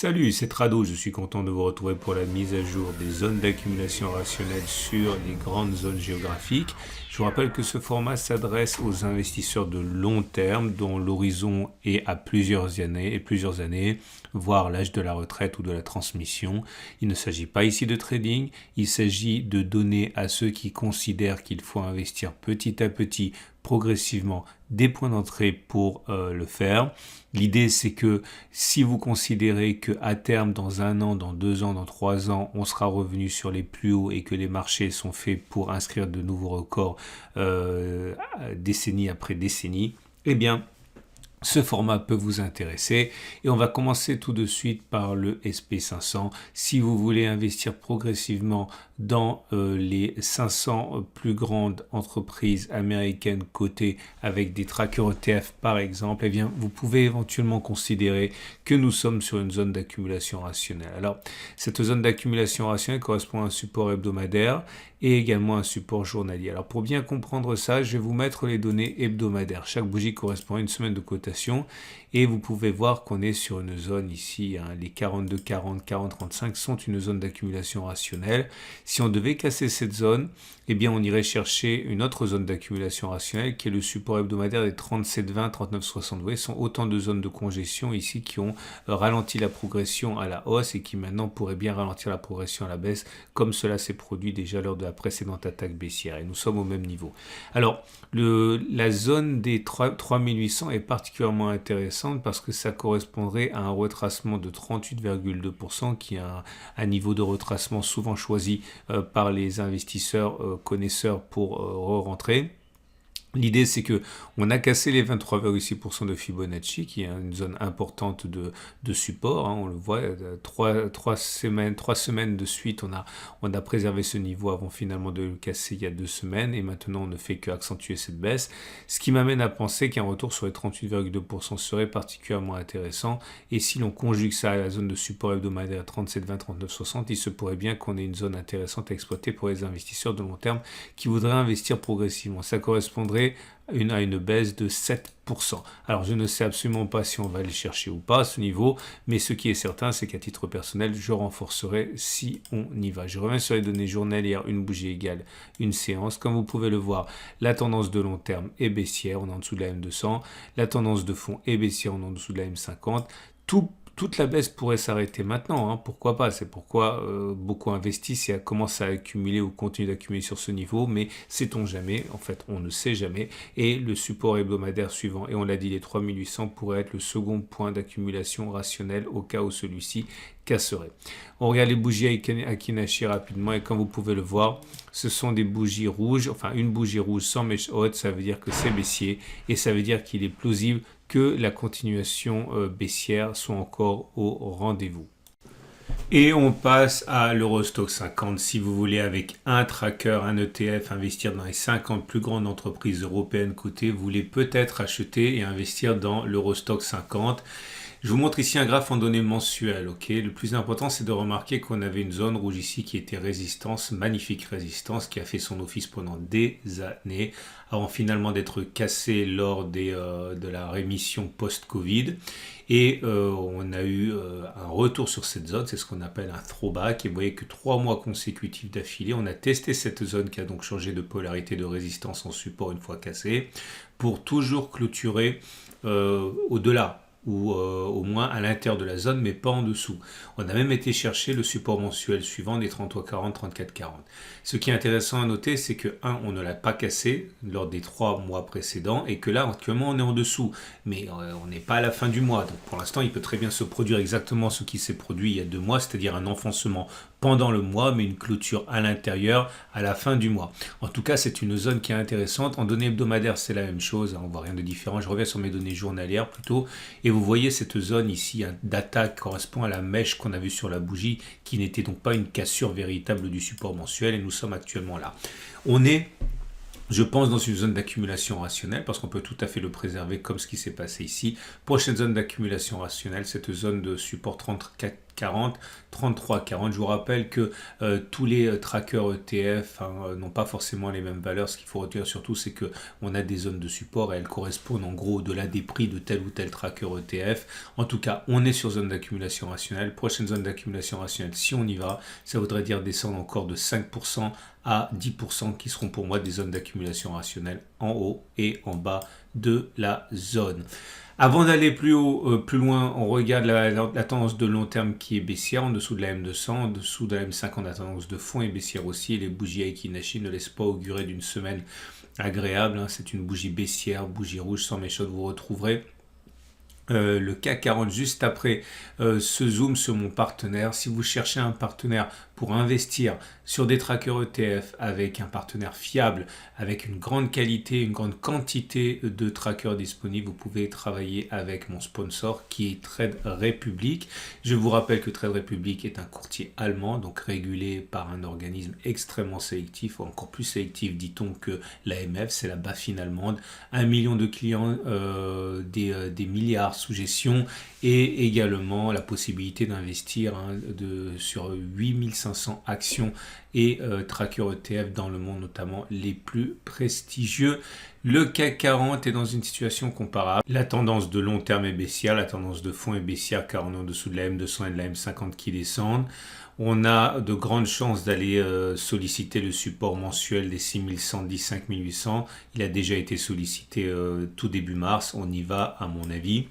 Salut, c'est Trado, je suis content de vous retrouver pour la mise à jour des zones d'accumulation rationnelle sur les grandes zones géographiques. Je vous rappelle que ce format s'adresse aux investisseurs de long terme dont l'horizon est à plusieurs années, voire l'âge de la retraite ou de la transmission. Il ne s'agit pas ici de trading, il s'agit de donner à ceux qui considèrent qu'il faut investir petit à petit, progressivement, des points d'entrée pour le faire. L'idée, c'est que si vous considérez qu'à terme, dans 1 an, dans 2 ans, dans 3 ans, on sera revenu sur les plus hauts et que les marchés sont faits pour inscrire de nouveaux records décennie après décennie, eh bien, ce format peut vous intéresser et on va commencer tout de suite par le SP500. Si vous voulez investir progressivement dans les 500 plus grandes entreprises américaines cotées avec des trackers ETF par exemple, eh bien vous pouvez éventuellement considérer que nous sommes sur une zone d'accumulation rationnelle. Alors cette zone d'accumulation rationnelle correspond à un support hebdomadaire et également un support journalier. Alors pour bien comprendre ça, je vais vous mettre les données hebdomadaires. Chaque bougie correspond à une semaine de cotation et vous pouvez voir qu'on est sur une zone ici, les 42-40, 40-35 sont une zone d'accumulation rationnelle. Si on devait casser cette zone, eh bien on irait chercher une autre zone d'accumulation rationnelle qui est le support hebdomadaire des 37-20, 39-60. Vous voyez, ce sont autant de zones de congestion ici qui ont ralenti la progression à la hausse et qui maintenant pourraient bien ralentir la progression à la baisse comme cela s'est produit déjà lors de la précédente attaque baissière et nous sommes au même niveau. Alors la zone des 3800 est particulièrement intéressante parce que ça correspondrait à un retracement de 38,2% qui est un niveau de retracement souvent choisi par les investisseurs connaisseurs pour rentrer. L'idée, c'est que on a cassé les 23,6% de Fibonacci, qui est une zone importante de support. On le voit, 3 semaines de suite, on a préservé ce niveau avant finalement de le casser il y a 2 semaines. Et maintenant, on ne fait qu'accentuer cette baisse. Ce qui m'amène à penser qu'un retour sur les 38,2% serait particulièrement intéressant. Et si l'on conjugue ça à la zone de support hebdomadaire 37,20, 39,60, il se pourrait bien qu'on ait une zone intéressante à exploiter pour les investisseurs de long terme qui voudraient investir progressivement. Ça correspondrait à une baisse de 7%. Alors je ne sais absolument pas si on va aller chercher ou pas à ce niveau, mais ce qui est certain, c'est qu'à titre personnel, je renforcerai si on y va. Je reviens sur les données journalières, une bougie égale une séance. Comme vous pouvez le voir, la tendance de long terme est baissière, on est en dessous de la M200. La tendance de fond est baissière, on est en dessous de la M50. Toute la baisse pourrait s'arrêter maintenant, pourquoi pas, c'est pourquoi beaucoup investissent et commencent à accumuler ou continuent d'accumuler sur ce niveau, mais sait-on jamais, en fait on ne sait jamais, et le support hebdomadaire suivant, et on l'a dit, les 3800 pourrait être le second point d'accumulation rationnelle au cas où celui-ci casserait. On regarde les bougies Akinashi rapidement et comme vous pouvez le voir, ce sont des bougies rouges, enfin une bougie rouge sans mèche haute, ça veut dire que c'est baissier et ça veut dire qu'il est plausible que la continuation baissière soit encore au rendez-vous. Et on passe à l'Eurostoxx 50. Si vous voulez avec un tracker, un ETF, investir dans les 50 plus grandes entreprises européennes cotées, vous voulez peut-être acheter et investir dans l'Eurostoxx 50. Je vous montre ici un graphe en données mensuelles. Le plus important, c'est de remarquer qu'on avait une zone rouge ici qui était résistance, magnifique résistance, qui a fait son office pendant des années, avant finalement d'être cassée lors de la rémission post-Covid. Et on a eu un retour sur cette zone, c'est ce qu'on appelle un throwback. Et vous voyez que 3 mois consécutifs d'affilée, on a testé cette zone qui a donc changé de polarité de résistance en support une fois cassée, pour toujours clôturer au-delà, ou au moins à l'intérieur de la zone, mais pas en dessous. On a même été chercher le support mensuel suivant des 33,40, 34,40. Ce qui est intéressant à noter, c'est que, on ne l'a pas cassé lors des 3 mois précédents, et que là, actuellement, on est en dessous. Mais on n'est pas à la fin du mois. Donc pour l'instant, il peut très bien se produire exactement ce qui s'est produit il y a 2 mois, c'est-à-dire un enfoncement pendant le mois, mais une clôture à l'intérieur à la fin du mois. En tout cas, c'est une zone qui est intéressante. En données hebdomadaires, c'est la même chose. On ne voit rien de différent. Je reviens sur mes données journalières plutôt. Et vous voyez cette zone ici d'attaque correspond à la mèche qu'on a vue sur la bougie, qui n'était donc pas une cassure véritable du support mensuel. Et nous sommes actuellement là. On est, je pense, dans une zone d'accumulation rationnelle parce qu'on peut tout à fait le préserver comme ce qui s'est passé ici. Prochaine zone d'accumulation rationnelle, cette zone de support 40, 33, 40. Je vous rappelle que tous les trackers ETF n'ont pas forcément les mêmes valeurs. Ce qu'il faut retenir surtout, c'est qu'on a des zones de support et elles correspondent en gros au-delà des prix de tel ou tel tracker ETF. En tout cas, on est sur zone d'accumulation rationnelle. Prochaine zone d'accumulation rationnelle, si on y va, ça voudrait dire descendre encore de 5% à 10% qui seront pour moi des zones d'accumulation rationnelle en haut et en bas de la zone. Avant d'aller plus haut, plus loin, on regarde la tendance de long terme qui est baissière en dessous de la M200, en dessous de la M50, la tendance de fond est baissière aussi. Et les bougies Aiki-Nashi ne laissent pas augurer d'une semaine agréable. C'est une bougie baissière, bougie rouge sans méchante, vous retrouverez. Le CAC 40 juste après ce zoom sur mon partenaire. Si vous cherchez un partenaire pour investir sur des trackers ETF avec un partenaire fiable, avec une grande qualité, une grande quantité de trackers disponibles, vous pouvez travailler avec mon sponsor qui est Trade Republic. Je vous rappelle que Trade Republic est un courtier allemand, donc régulé par un organisme extrêmement sélectif, encore plus sélectif dit-on que l'AMF, c'est la BaFin allemande. 1 million de clients, des milliards sous gestion et également la possibilité d'investir sur 8500 actions et trackers ETF dans le monde, notamment les plus prestigieux. Le CAC 40 est dans une situation comparable. La tendance de long terme est baissière, la tendance de fond est baissière car on est en dessous de la M200 et de la M50 qui descendent. On a de grandes chances d'aller solliciter le support mensuel des 6110-5800. Il a déjà été sollicité tout début mars. On y va à mon avis.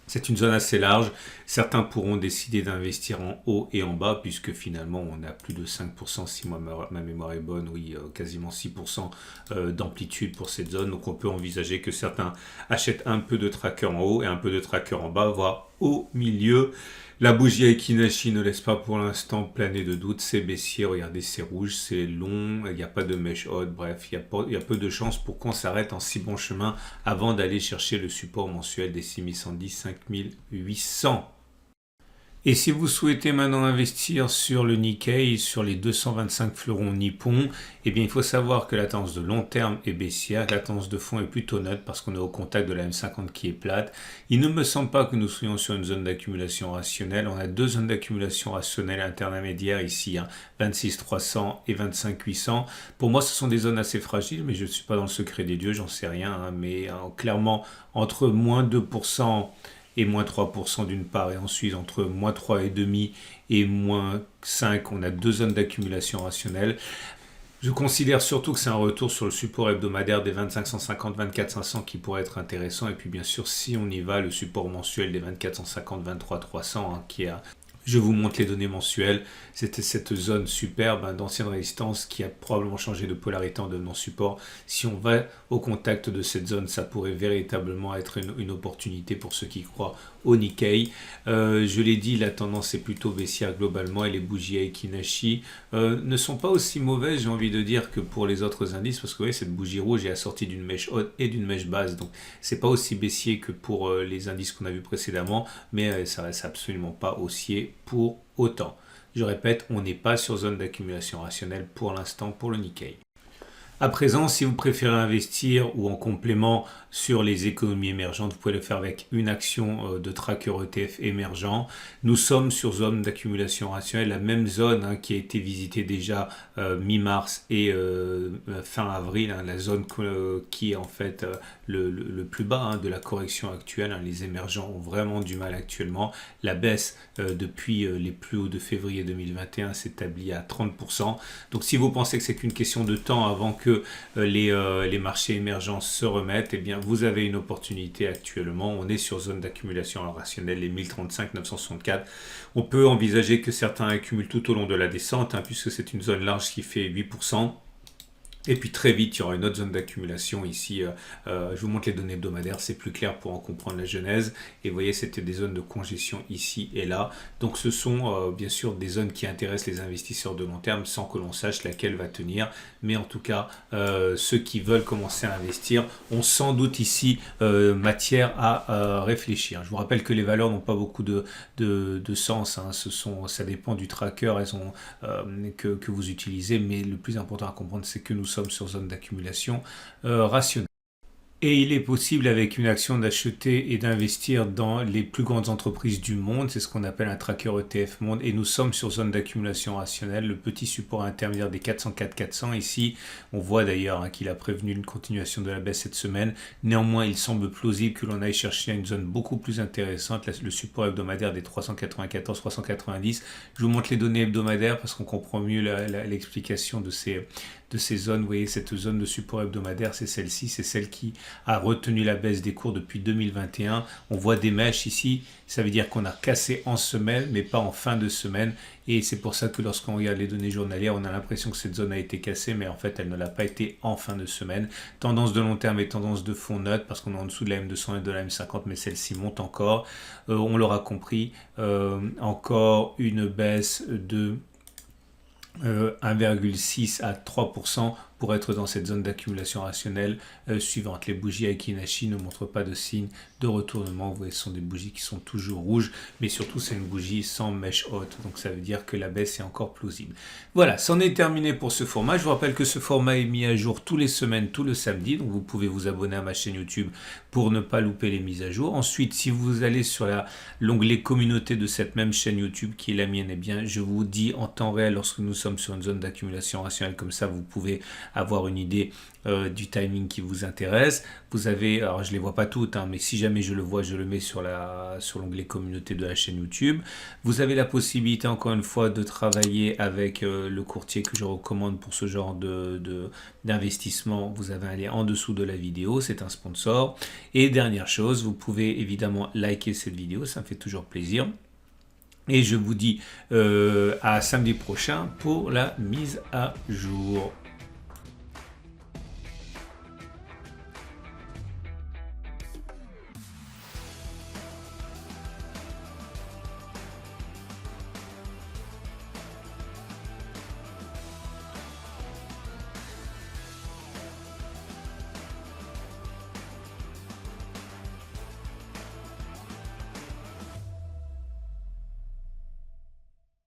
C'est une zone assez large. Certains pourront décider d'investir en haut et en bas puisque finalement on a plus de 5% si ma mémoire est bonne, oui, quasiment 6% d'amplitude pour cette zone. Donc on peut envisager que certains achètent un peu de tracker en haut et un peu de tracker en bas, voire au milieu. La bougie Aiki-Nashi ne laisse pas pour l'instant planer de doute, c'est baissier, regardez c'est rouge, c'est long, il n'y a pas de mèche haute, bref, il y a peu de chances pour qu'on s'arrête en si bon chemin avant d'aller chercher le support mensuel des 6110-5800. Et si vous souhaitez maintenant investir sur le Nikkei, sur les 225 fleurons nippons, eh bien il faut savoir que la tendance de long terme est baissière, la tendance de fond est plutôt neutre parce qu'on est au contact de la M50 qui est plate. Il ne me semble pas que nous soyons sur une zone d'accumulation rationnelle. On a deux zones d'accumulation rationnelle intermédiaires ici, 26 300 et 25 800. Pour moi, ce sont des zones assez fragiles, mais je ne suis pas dans le secret des dieux, j'en sais rien. Mais clairement, entre moins 2% et moins 3% d'une part, et ensuite entre moins 3,5% et moins 5%, on a deux zones d'accumulation rationnelle. Je considère surtout que c'est un retour sur le support hebdomadaire des 25 150, 24 500 qui pourrait être intéressant, et puis bien sûr si on y va, le support mensuel des 24 150, 23 300 qui est je vous montre les données mensuelles. C'était cette zone superbe d'ancienne résistance qui a probablement changé de polarité en devenant support. Si on va au contact de cette zone, ça pourrait véritablement être une opportunité pour ceux qui croient au Nikkei. Je l'ai dit, la tendance est plutôt baissière globalement et les bougies Aiki-Nashi ne sont pas aussi mauvaises, j'ai envie de dire, que pour les autres indices parce que vous voyez, cette bougie rouge est assortie d'une mèche haute et d'une mèche basse. Donc, c'est pas aussi baissier que pour les indices qu'on a vus précédemment, mais ça reste absolument pas haussier pour autant. Je répète, on n'est pas sur zone d'accumulation rationnelle pour l'instant pour le Nikkei. À présent, si vous préférez investir ou en complément sur les économies émergentes, vous pouvez le faire avec une action de tracker ETF émergent. Nous sommes sur zone d'accumulation rationnelle, la même zone qui a été visitée déjà mi-mars et fin avril, la zone qui est en fait le plus bas de la correction actuelle. Les émergents ont vraiment du mal actuellement. La baisse depuis les plus hauts de février 2021 s'établit à 30%. Donc si vous pensez que c'est qu'une question de temps avant que les marchés émergents se remettent, eh bien vous avez une opportunité actuellement. On est sur zone d'accumulation rationnelle, les 1035, 964. On peut envisager que certains accumulent tout au long de la descente, puisque c'est une zone large qui fait 8%. Et puis très vite, il y aura une autre zone d'accumulation ici. Je vous montre les données hebdomadaires, c'est plus clair pour en comprendre la genèse. Et vous voyez, c'était des zones de congestion ici et là. Donc ce sont bien sûr des zones qui intéressent les investisseurs de long terme sans que l'on sache laquelle va tenir. Mais en tout cas, ceux qui veulent commencer à investir ont sans doute ici matière à réfléchir. Je vous rappelle que les valeurs n'ont pas beaucoup de sens. Ça dépend du tracker que vous utilisez. Mais le plus important à comprendre, c'est que nous sommes sur zone d'accumulation rationnelle. Et il est possible avec une action d'acheter et d'investir dans les plus grandes entreprises du monde. C'est ce qu'on appelle un tracker ETF monde. Et nous sommes sur zone d'accumulation rationnelle, le petit support intermédiaire des 404-400. Ici, on voit d'ailleurs qu'il a prévenu une continuation de la baisse cette semaine. Néanmoins, il semble plausible que l'on aille chercher une zone beaucoup plus intéressante, le support hebdomadaire des 394-390. Je vous montre les données hebdomadaires parce qu'on comprend mieux l'explication de ces zones. Vous voyez, cette zone de support hebdomadaire, c'est celle-ci, c'est celle qui a retenu la baisse des cours depuis 2021. On voit des mèches ici, ça veut dire qu'on a cassé en semaine, mais pas en fin de semaine. Et c'est pour ça que lorsqu'on regarde les données journalières, on a l'impression que cette zone a été cassée, mais en fait, elle ne l'a pas été en fin de semaine. Tendance de long terme et tendance de fond neutre, parce qu'on est en dessous de la M200 et de la M50, mais celle-ci monte encore. On l'aura compris, encore une baisse de 1,6 à 3% pour être dans cette zone d'accumulation rationnelle suivante. Les bougies Aiki-Nashi ne montrent pas de signe de retournement. Vous voyez, ce sont des bougies qui sont toujours rouges, mais surtout c'est une bougie sans mèche haute, donc ça veut dire que la baisse est encore plausible. Voilà, c'en est terminé pour ce format. Je vous rappelle que ce format est mis à jour tous les semaines, tout le samedi, donc vous pouvez vous abonner à ma chaîne YouTube pour ne pas louper les mises à jour. Ensuite, si vous allez sur l'onglet communauté de cette même chaîne YouTube qui est la mienne, eh bien, je vous dis en temps réel lorsque nous sommes sur une zone d'accumulation rationnelle comme ça, vous pouvez avoir une idée du timing qui vous intéresse. Vous avez, alors je ne les vois pas toutes, mais si jamais je le vois, je le mets sur l'onglet communauté de la chaîne YouTube. Vous avez la possibilité, encore une fois, de travailler avec le courtier que je recommande pour ce genre d'investissement. Vous avez un lien en dessous de la vidéo, c'est un sponsor. Et dernière chose, vous pouvez évidemment liker cette vidéo, ça me fait toujours plaisir. Et je vous dis à samedi prochain pour la mise à jour.